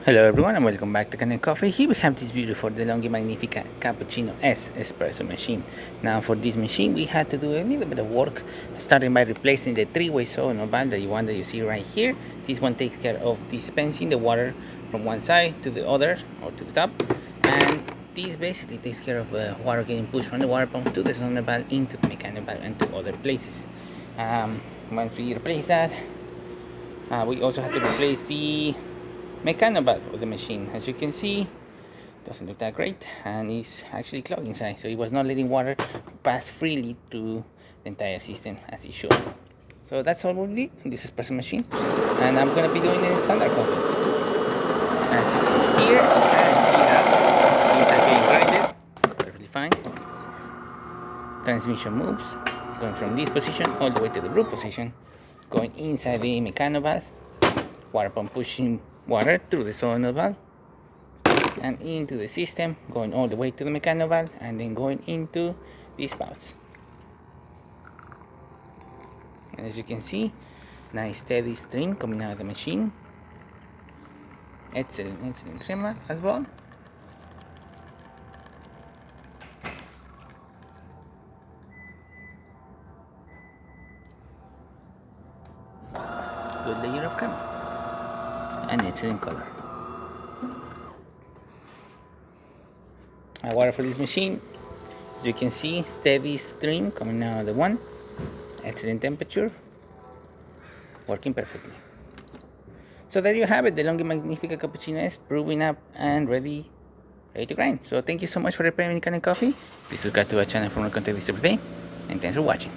Hello everyone and welcome back to Kanen Coffee. Here we have this beautiful DeLonghi Magnifica Cappuccino S Espresso machine. Now for this machine we had to do a little bit of work, starting by replacing the three-way solenoid valve that you see right here. This one takes care of dispensing the water from one side to the other or to the top, and this basically takes care of the water getting pushed from the water pump to the solenoid valve into the mechanical valve and to other places. Once we replace that, we also had to replace the mechanical valve of the machine. As you can see, doesn't look that great and it's actually clogged inside, so it was not letting water pass freely through the entire system as it should. So that's all we'll do in this espresso machine, and I'm gonna be doing it in standard coffee. As you can hear and see that things are getting grinded perfectly fine. Transmission moves going from this position all the way to the root position, going inside the mechanical valve, water pump pushing water through the solenoid valve and into the system, going all the way to the mechanical valve and then going into these spouts. And as you can see, nice steady stream coming out of the machine. Excellent crema as well. Good layer of crema and excellent color. Water for this machine, as you can see, steady stream coming out of the one, excellent temperature, working perfectly. So there you have it, the DeLonghi Magnifica Cappuccino is brewing up and ready to grind. So thank you so much for repairing Kanen Coffee. Please subscribe to our channel for more content this every day, and thanks for watching.